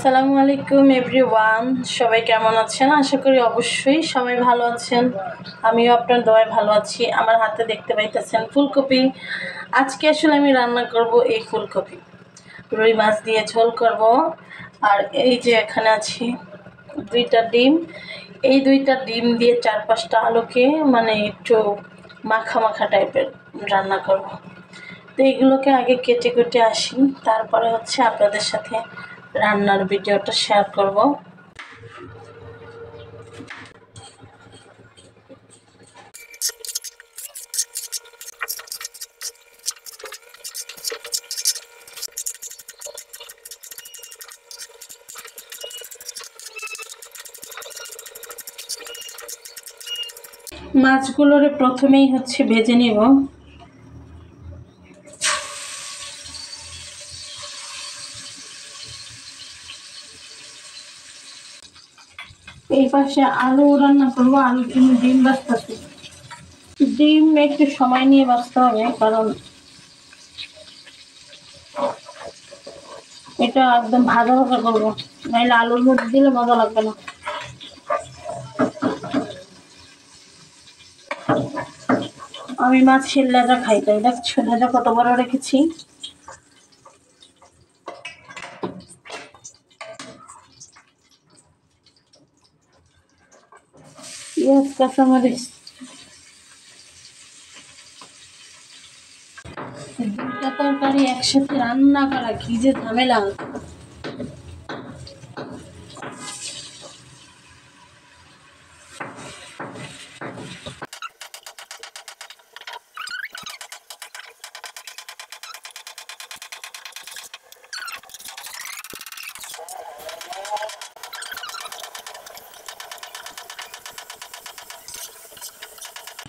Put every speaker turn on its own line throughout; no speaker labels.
আসসালামু আলাইকুম এভরিওয়ান, সবাই কেমন আছেন? আশা করি অবশ্যই সবাই ভালো আছেন। আমিও আপনার দোয়ায় ভালো আছি। আমার হাতে দেখতে পাইতেছেন ফুলকপি। আজকে আসলে আমি রান্না করব এই ফুলকপি, রুই মাছ দিয়ে ঝোল করব। আর এই যে এখানে আছে দুইটা ডিম, এই দুইটা ডিম দিয়ে 4-5টা আলুকে মানে একটু মাখা মাখা টাইপের রান্না করব। তো এইগুলোকে আগে কেটে কুটে আসি, তারপরে হচ্ছে আপনাদের সাথে রান্নার ভিডিওটা শেয়ার করব। মাছগুলোরে প্রথমেই হচ্ছে ভেজে নিব। এই পাশে আলু রান্না করবো, আলুর জন্য ডিম ভাজতেছি। ডিম একটু সময় নিয়ে ভাজতে হবে, কারণ এটা একদম ভাজা ভাজা করবো, নাহলে আলুর মধ্যে দিলে মজা লাগবে না। আমি মাছের লেজা খাই, তাই দেখছো লেজা কত বড় রেখেছি। পেঁয়াজ কাঁচামরিচ দুইটা তরকারি একসাথে রান্না করা কি যে ঝামেলা।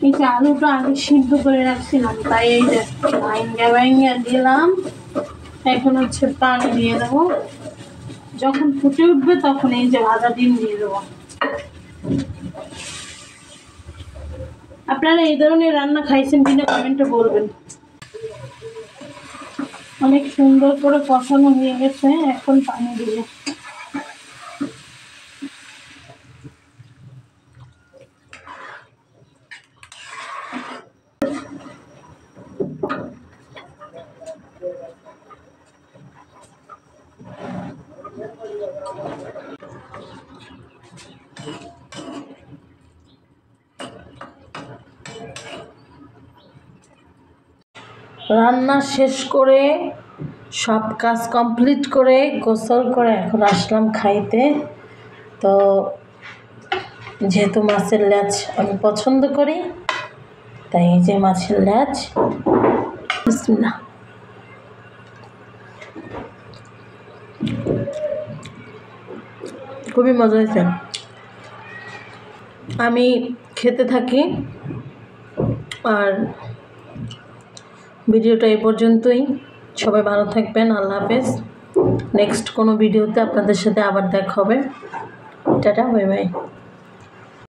এই যে আলুটা আগে সিদ্ধ করে রাখছিলাম, তাই এই যে ভাইঙ্গা দিলাম। এখন হচ্ছে পানি দিয়ে দেবো, যখন ফুটে উঠবে তখন এই যে ভাজা ডিম দিয়ে দেবো। আপনারা এই ধরনের রান্না খাইছেন কিনা কমেন্টে বলবেন। অনেক সুন্দর করে কষানো হয়ে গেছে, এখন পানি দিয়ে রান্না শেষ করে সব কাজ কমপ্লিট করে গোসল করে এখন আসলাম খাইতে। তো যেহেতু মাছের লেজ আমি পছন্দ করি, তাই এই যে মাছের লেজ। বিসমিল্লাহ। খুবই মজা হয়েছে। আমি খেতে থাকি, আর ভিডিওটা এই পর্যন্তই। সবাই ভালো থাকবেন, আল্লাহ হাফেজ। নেক্সট কোনো ভিডিওতে আপনাদের সাথে আবার দেখা হবে। Tata, bye bye.